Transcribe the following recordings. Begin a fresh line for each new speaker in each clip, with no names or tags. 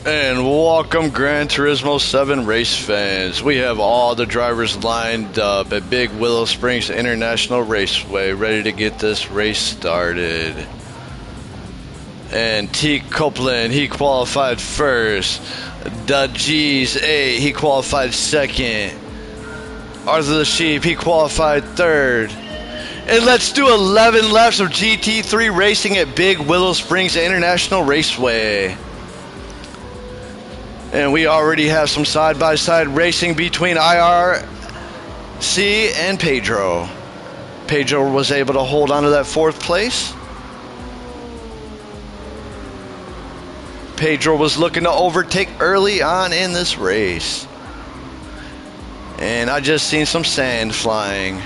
And welcome Gran Turismo 7 race fans. We have all the drivers lined up at Big Willow Springs International Raceway ready to get this race started. And T. Copeland, he qualified first. Dajis A, he qualified second. Arthur the Sheep, he qualified third. And let's do 11 laps of GT3 racing at Big Willow Springs International Raceway. And we already have some side-by-side racing between IRC and Pedro. Pedro was able to hold on to that fourth place. Pedro was looking to overtake early on in this race. And I just seen some sand flying.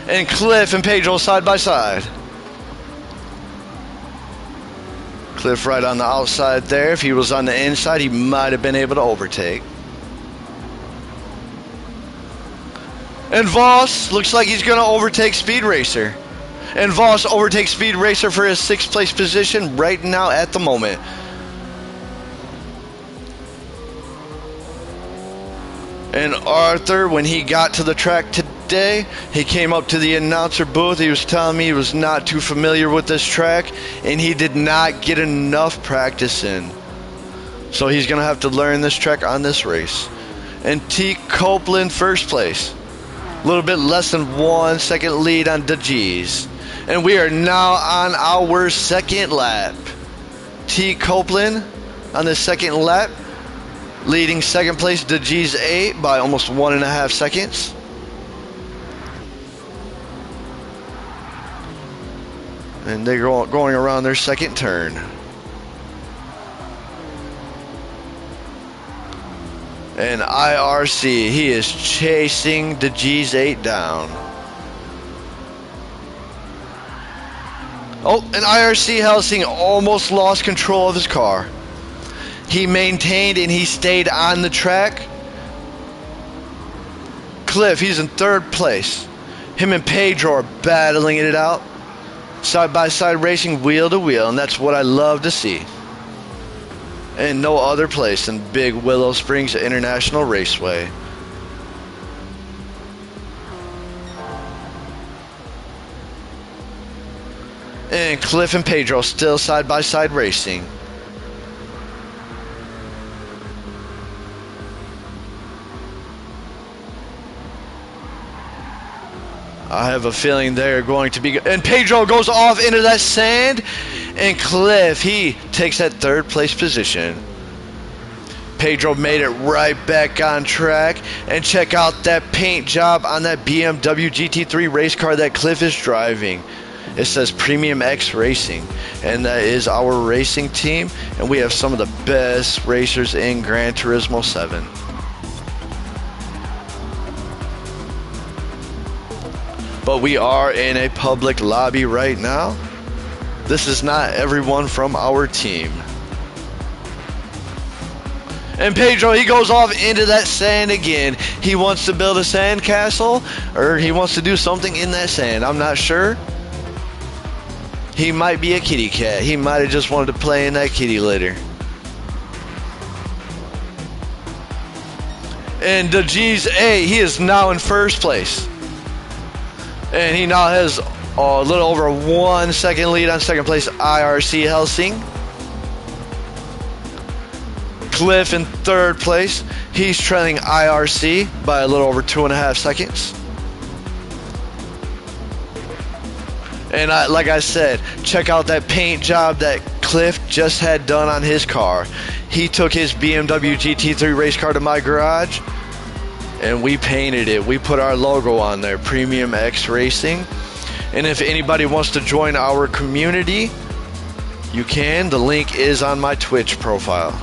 And Cliff and Pedro side by side. Cliff right on the outside there. If he was on the inside, he might have been able to overtake. And Voss looks like he's going to overtake Speed Racer. And Voss overtakes Speed Racer for his 6th place position right now at the moment. And Arthur, when he got to the track today, he came up to the announcer booth. He was telling me he was not too familiar with this track, and he did not get enough practice in. So he's going to have to learn this track on this race. And T. Copeland, first place. A little bit less than 1 second lead on Dajis. And we are now on our second lap. T. Copeland on the second lap, leading second place Dajis 8 by almost 1.5 seconds. And they're going around their second turn. And IRC, he is chasing Dajis 8 down. Oh, and IRC Helsing almost lost control of his car. He maintained and he stayed on the track. Cliff, he's in third place. Him and Pedro are battling it out. Side by side racing, wheel to wheel, and that's what I love to see. And no other place than Big Willow Springs International Raceway. And Cliff and Pedro still side by side racing. I have a feeling they're going to be good. And Pedro goes off into that sand. And Cliff, he takes that third place position. Pedro made it right back on track. And check out that paint job on that BMW GT3 race car that Cliff is driving. It says PremiumXracing. And that is our racing team. And we have some of the best racers in Gran Turismo 7. But we are in a public lobby right now. This is not everyone from our team. And Pedro, he goes off into that sand again. He wants to build a sand castle, or he wants to do something in that sand. I'm not sure. He might be a kitty cat. He might have just wanted to play in that kitty litter. And Dajis A, he is now in first place. And he now has a little over 1 second lead on second place IRC Helsing. Cliff in third place. He's trailing IRC by a little over 2.5 seconds. And like I said, check out that paint job that Cliff just had done on his car. He took his BMW GT3 race car to my garage, and we painted it. We put our logo on there, PremiumXracing. And if anybody wants to join our community, you can. The link is on my Twitch profile.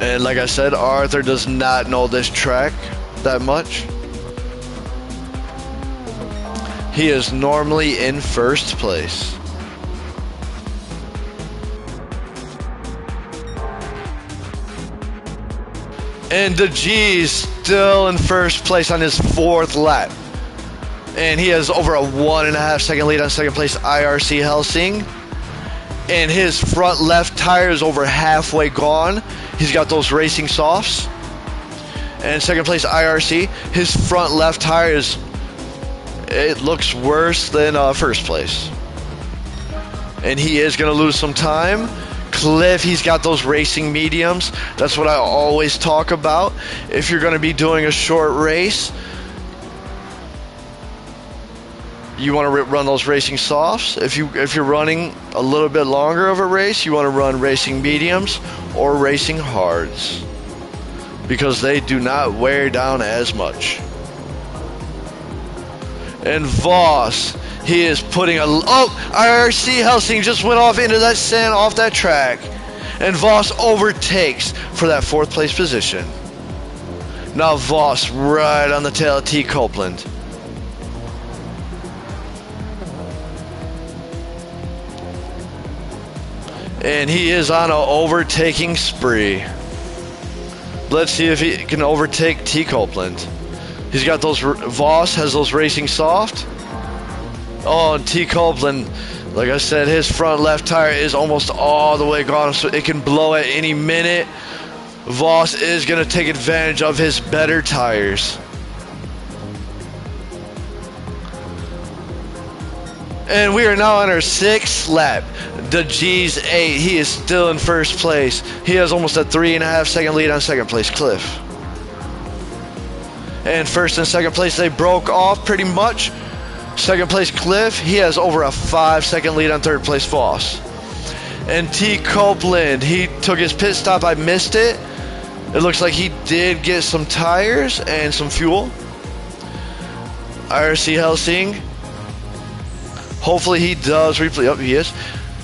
And like I said, Arthur does not know this track that much. He is normally in first place. And the G's still in first place on his fourth lap. And he has over a 1.5 second lead on second place IRC Helsing. And his front left tire is over halfway gone. He's got those racing softs. And second place IRC, his front left tire it looks worse than first place. And he is going to lose some time. Cliff, he's got those racing mediums. That's what I always talk about. If you're going to be doing a short race, you want to run those racing softs. If you're running a little bit longer of a race, you want to run racing mediums or racing hards, because they do not wear down as much. And Voss, he is putting IRC Helsing just went off into that sand off that track. And Voss overtakes for that fourth place position. Now Voss right on the tail of T. Copeland. And he is on an overtaking spree. Let's see if he can overtake T. Copeland. He's got those, Voss has those racing soft. Oh, and T. Copeland, like I said, his front left tire is almost all the way gone, so it can blow at any minute. Voss is going to take advantage of his better tires. And we are now on our 6th lap. The G's 8. He is still in first place. He has almost a 3.5 second lead on second place Cliff. And first and second place, they broke off pretty much. Second place Cliff, he has over a 5 second lead on third place Voss. And T. Copeland, he took his pit stop. I missed it. It looks like he did get some tires and some fuel. IRC Helsing, hopefully he does replay. Oh, he is.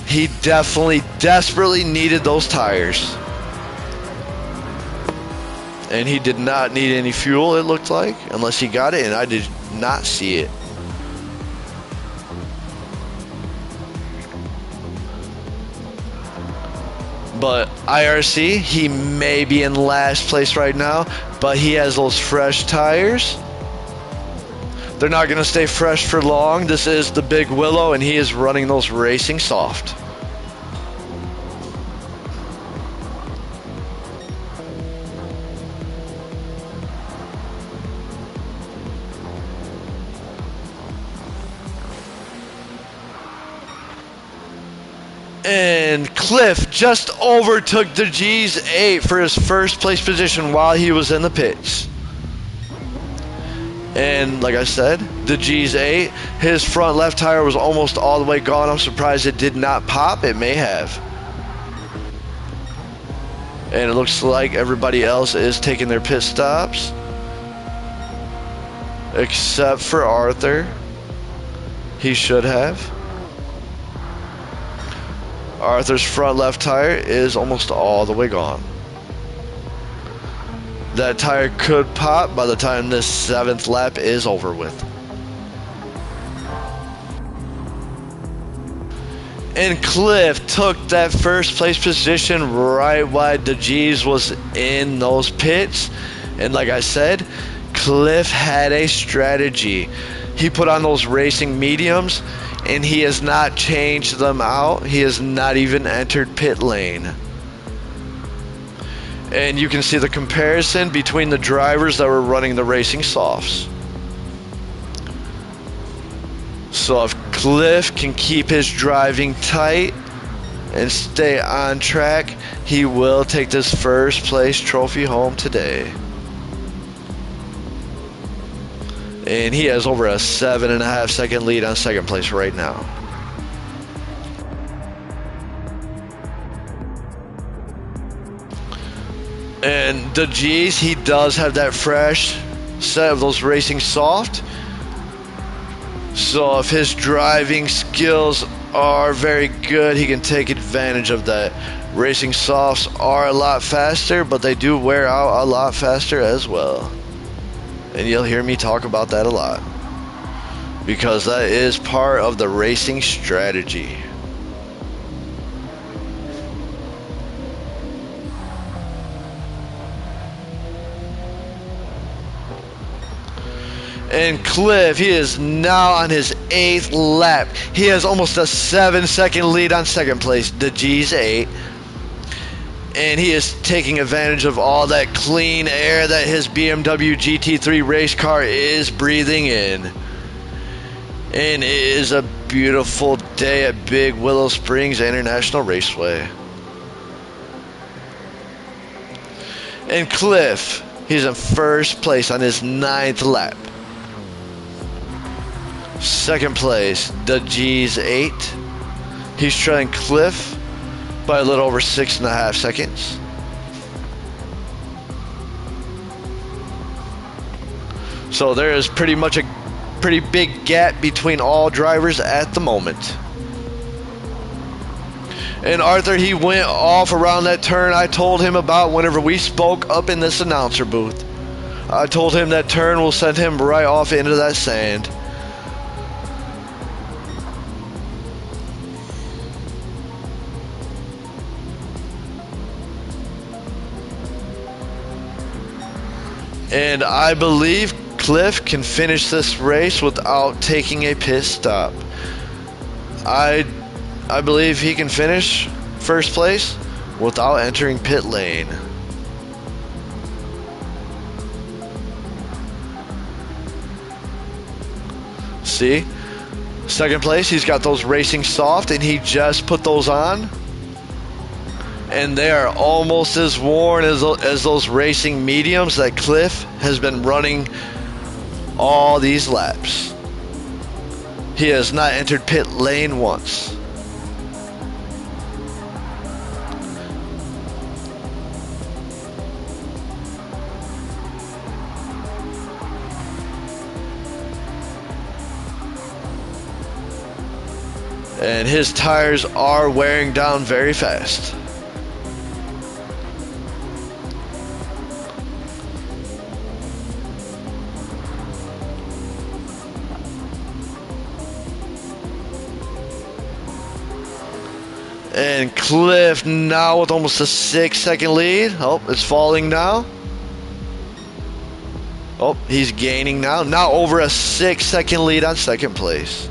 He definitely, desperately needed those tires. And he did not need any fuel, it looked like, unless he got it, and I did not see it. But IRC, he may be in last place right now, but he has those fresh tires. They're not going to stay fresh for long. This is the big Willow, and he is running those racing soft. And Cliff just overtook the G's 8 for his first place position while he was in the pits. And like I said, the G's 8, his front left tire was almost all the way gone. I'm surprised it did not pop. It may have. And it looks like everybody else is taking their pit stops, except for Arthur. He should have. Arthur's front left tire is almost all the way gone. That tire could pop by the time this 7th lap is over with. And Cliff took that first place position right while the G's was in those pits. And like I said, Cliff had a strategy. He put on those racing mediums, and he has not changed them out. He has not even entered pit lane. And you can see the comparison between the drivers that were running the racing softs. So if Cliff can keep his driving tight and stay on track, he will take this first place trophy home today. And he has over a 7.5 second lead on second place right now. And the G's, he does have that fresh set of those racing soft. So if his driving skills are very good, he can take advantage of that. Racing softs are a lot faster, but they do wear out a lot faster as well. And you'll hear me talk about that a lot, because that is part of the racing strategy. And Cliff, he is now on his 8th lap. He has almost a 7-second lead on second place, the G's 8. And he is taking advantage of all that clean air that his BMW GT3 race car is breathing in. And it is a beautiful day at Big Willow Springs International Raceway. And Cliff, he's in first place on his 9th lap. Second place, the G's 8. He's trailing Cliff by a little over 6.5 seconds. So there is pretty much a pretty big gap between all drivers at the moment. And Arthur, he went off around that turn I told him about whenever we spoke up in this announcer booth. I told him that turn will send him right off into that sand. And I believe Cliff can finish this race without taking a pit stop. I believe he can finish first place without entering pit lane. See? Second place, he's got those Racing Soft, and he just put those on. And they are almost as worn as those Racing Mediums that Cliff has been running all these laps. He has not entered pit lane once. And his tires are wearing down very fast. And Cliff now with almost a 6-second lead. Oh, it's falling now. Oh, he's gaining now. Now over a 6-second lead on second place.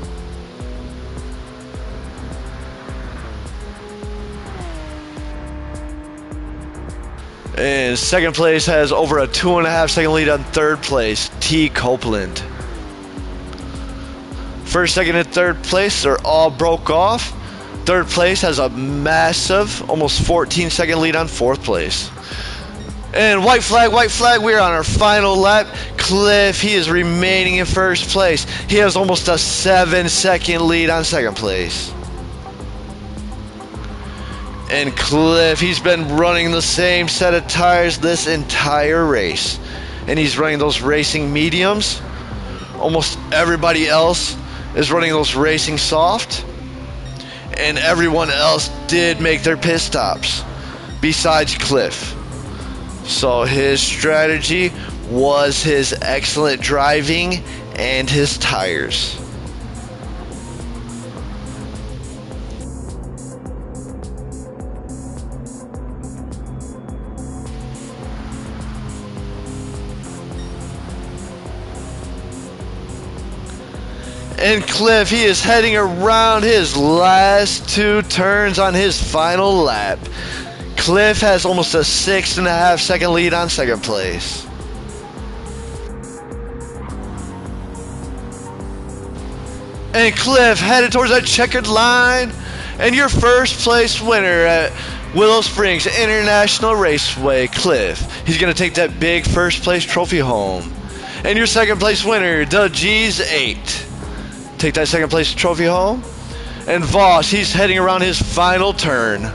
And second place has over a 2.5-second lead on third place, T. Copeland. First, second, and third place are all broke off. Third place has a massive, almost 14-second lead on fourth place. And white flag, we're on our final lap. Cliff, he is remaining in first place. He has almost a 7-second lead on second place. And Cliff, he's been running the same set of tires this entire race. And he's running those Racing Mediums. Almost everybody else is running those Racing Soft. And everyone else did make their pit stops besides Cliff. So his strategy was his excellent driving and his tires. And Cliff, he is heading around his last two turns on his final lap. Cliff has almost a 6.5-second lead on second place. And Cliff headed towards that checkered line. And your first place winner at Willow Springs International Raceway, Cliff. He's going to take that big first place trophy home. And your second place winner, the G's 8. Take that second place trophy home. And Voss, he's heading around his final turn.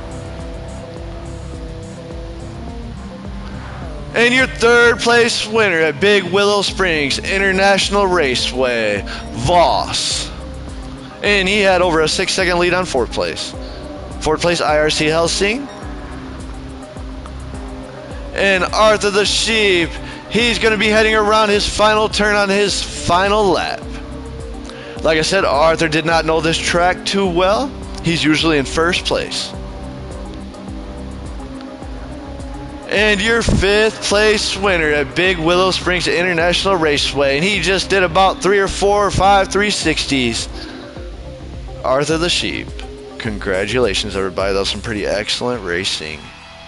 And your third place winner at Big Willow Springs International Raceway, Voss. And he had over a 6-second lead on fourth place. Fourth place, IRC Helsing. And Arthur the Sheep, he's going to be heading around his final turn on his final lap. Like I said, Arthur did not know this track too well. He's usually in first place. And your 5th place winner at Big Willow Springs International Raceway. And he just did about 3 or 4 or 5 360s. Arthur the Sheep. Congratulations, everybody. That was some pretty excellent racing.